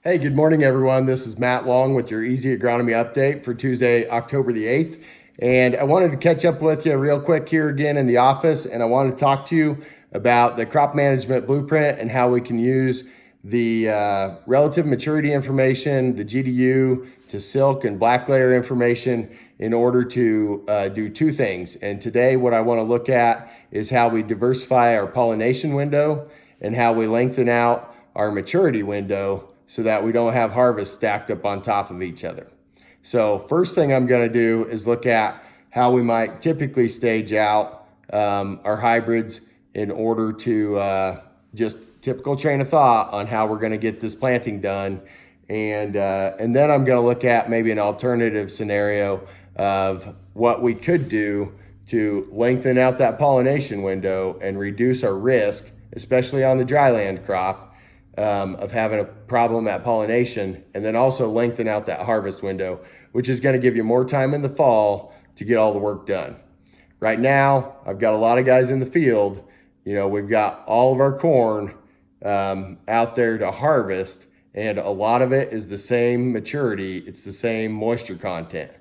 Hey, good morning, everyone. This is Matt Long with your Easy Agronomy update for Tuesday, October the 8th. And I wanted to catch up with you real quick here again in the office. And I want to talk to you about the crop management blueprint and how we can use the relative maturity information, the GDU to silk and black layer information in order to do two things. And today, what I want to look at is how we diversify our pollination window and how we lengthen out our maturity window so that we don't have harvests stacked up on top of each other. So first thing I'm going to do is look at how we might typically stage out our hybrids in order to just typical train of thought on how we're going to get this planting done. And then I'm going to look at maybe an alternative scenario of what we could do to lengthen out that pollination window and reduce our risk, especially on the dryland crop, of having a problem at pollination, and then also lengthen out that harvest window, which is going to give you more time in the fall to get all the work done. Right now, I've got a lot of guys in the field. We've got all of our corn out there to harvest, and a lot of it is the same maturity. It's the same moisture content.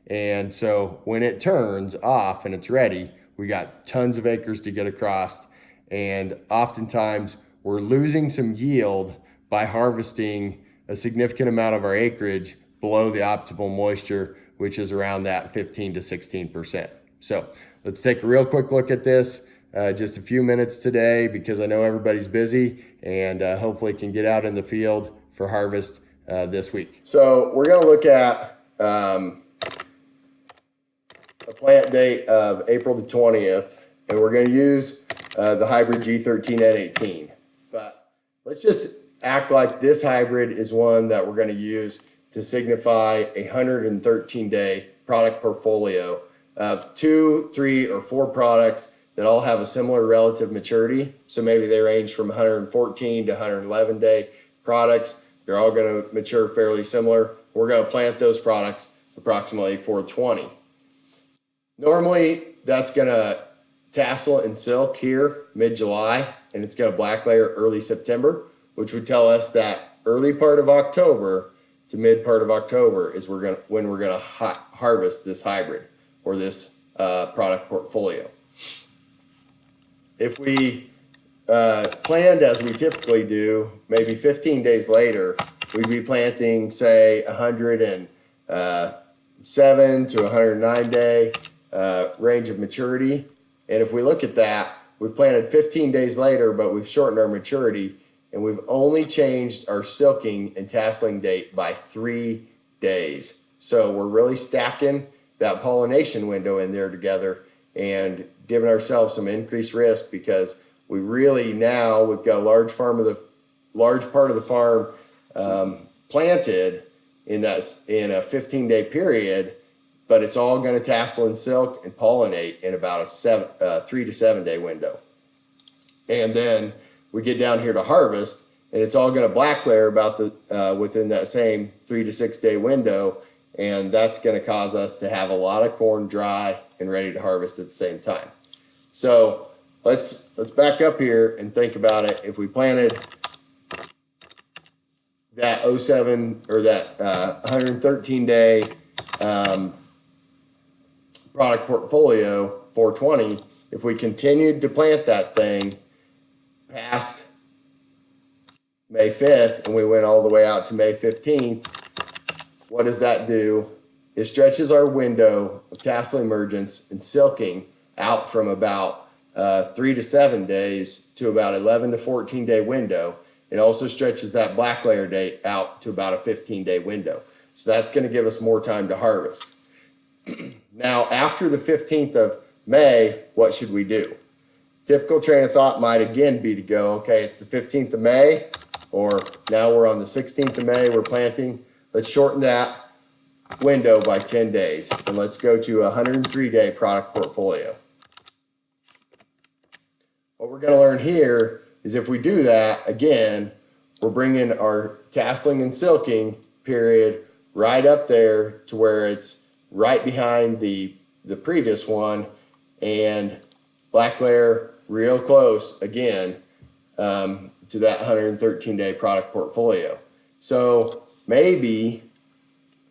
And so when it turns off and it's ready, we got tons of acres to get across. And oftentimes we're losing some yield by harvesting a significant amount of our acreage below the optimal moisture, which is around that 15 to 16%. So let's take a real quick look at this, just a few minutes today, because I know everybody's busy and hopefully can get out in the field for harvest this week. So we're gonna look at a plant date of April the 20th, and we're gonna use the hybrid G13N18. But let's just act like this hybrid is one that we're going to use to signify a 113-day product portfolio of 2, 3, or 4 products that all have a similar relative maturity. So maybe they range from 114 to 111 day products. They're all going to mature fairly similar. We're going to plant those products approximately 420. Normally, that's going to tassel and silk here mid-July, and it's going to black layer early September, which would tell us that early part of October to mid part of October is when we're going to harvest this hybrid or this product portfolio. If we planned as we typically do, maybe 15 days later, we'd be planting, say, 107 to 109 day range of maturity. And if we look at that, we've planted 15 days later, but we've shortened our maturity, and we've only changed our silking and tasseling date by 3 days. So we're really stacking that pollination window in there together and giving ourselves some increased risk, because we've got a large part of the farm planted in a 15-day period. But it's all going to tassel and silk and pollinate in about a 3 to 7 day window. And then we get down here to harvest, and it's all going to black layer about within that same 3 to 6 day window, and that's going to cause us to have a lot of corn dry and ready to harvest at the same time. So let's back up here and think about it. If we planted that 07 or that 113 day product portfolio 420, if we continued to plant that thing past May 5th and we went all the way out to May 15th, what does that do? It stretches our window of tassel emergence and silking out from about 3 to 7 days to about 11 to 14 day window. It also stretches that black layer date out to about a 15-day window. So that's going to give us more time to harvest. Now, after the 15th of May, what should we do? Typical train of thought might again be to go, okay, it's the 15th of May, or now we're on the 16th of May, we're planting. Let's shorten that window by 10 days, and let's go to a 103-day product portfolio. What we're going to learn here is if we do that, again, we're bringing our tasseling and silking period right up there to where it's right behind the previous one, and black layer real close again to that 113-day product portfolio. So maybe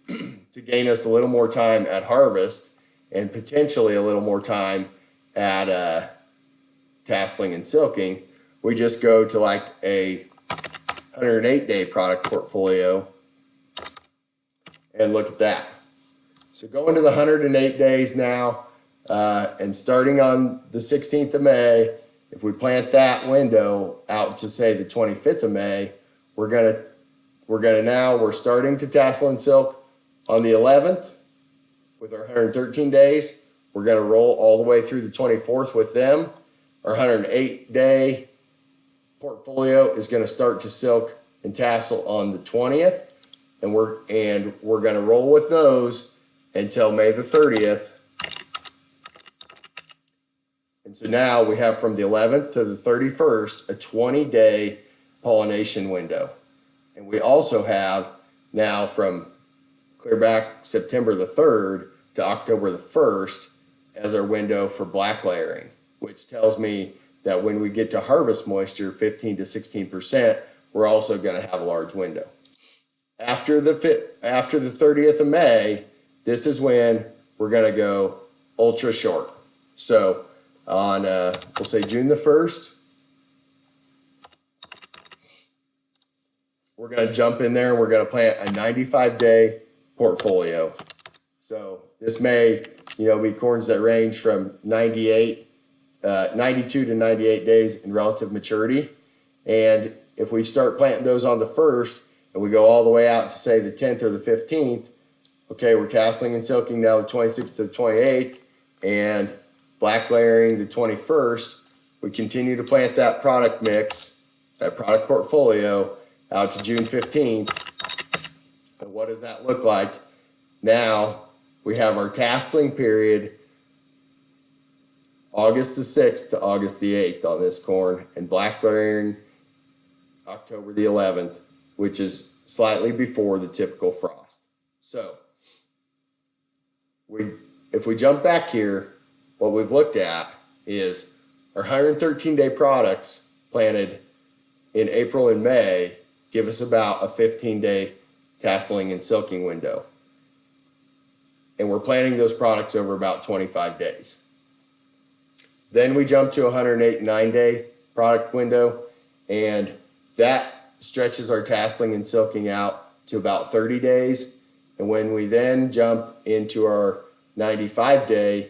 to gain us a little more time at harvest and potentially a little more time at tasseling and silking, we just go to like a 108-day product portfolio and look at that. So going to the 108 days now, and starting on the 16th of May, if we plant that window out to say the 25th of May, we're starting to tassel and silk on the 11th with our 113 days. We're gonna roll all the way through the 24th with them. Our 108-day portfolio is gonna start to silk and tassel on the 20th, and we're gonna roll with those until May the 30th. And so now we have from the 11th to the 31st, a 20-day pollination window. And we also have now from clear back September the 3rd to October the 1st as our window for black layering, which tells me that when we get to harvest moisture, 15 to 16%, we're also going to have a large window. After the 30th of May, this is when we're going to go ultra short. So on, we'll say June the 1st, we're going to jump in there and we're going to plant a 95-day portfolio. So this may, be corns that range from 92 to 98 days in relative maturity. And if we start planting those on the 1st and we go all the way out to say the 10th or the 15th, okay, we're tasseling and silking now the 26th to the 28th and black layering the 21st. We continue to plant that product mix, that product portfolio out to June 15th. And what does that look like? Now we have our tasseling period August the 6th to August the 8th on this corn, and black layering October the 11th, which is slightly before the typical frost. So if we jump back here, what we've looked at is our 113-day products planted in April and May give us about a 15-day tasseling and silking window. And we're planting those products over about 25 days. Then we jump to a 109-day product window, and that stretches our tasseling and silking out to about 30 days. And when we then jump into our 95-day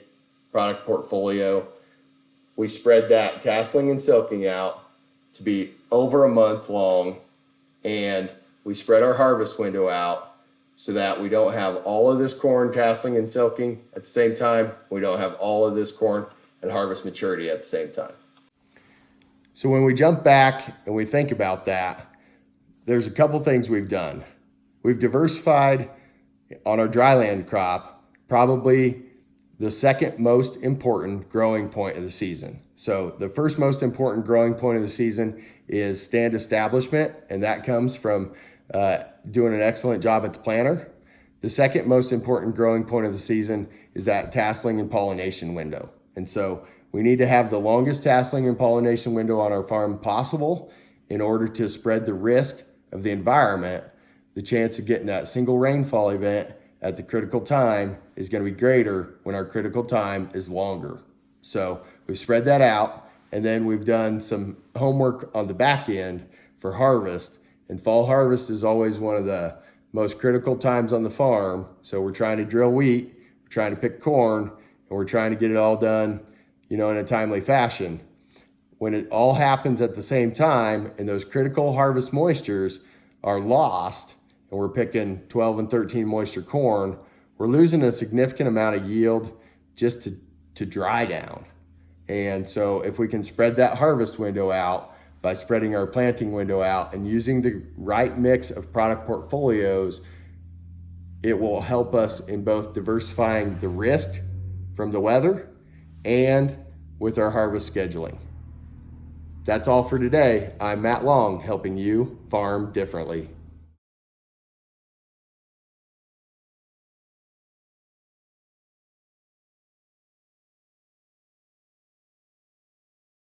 product portfolio, we spread that tasseling and silking out to be over a month long, and we spread our harvest window out so that we don't have all of this corn tasseling and silking at the same time. We don't have all of this corn at harvest maturity at the same time. So when we jump back and we think about that, there's a couple things we've done. We've diversified on our dryland crop, probably the second most important growing point of the season. So the first most important growing point of the season is stand establishment, and that comes from doing an excellent job at the planter. The second most important growing point of the season is that tasseling and pollination window. And so we need to have the longest tasseling and pollination window on our farm possible in order to spread the risk of the environment. The chance of getting that single rainfall event at the critical time is going to be greater when our critical time is longer. So we've spread that out, and then we've done some homework on the back end for harvest. And fall harvest is always one of the most critical times on the farm. So we're trying to drill wheat, we're trying to pick corn, and we're trying to get it all done, in a timely fashion. When it all happens at the same time and those critical harvest moistures are lost, and we're picking 12 and 13 moisture corn, we're losing a significant amount of yield just to dry down. And so if we can spread that harvest window out by spreading our planting window out and using the right mix of product portfolios, it will help us in both diversifying the risk from the weather and with our harvest scheduling. That's all for today. I'm Matt Long, helping you farm differently.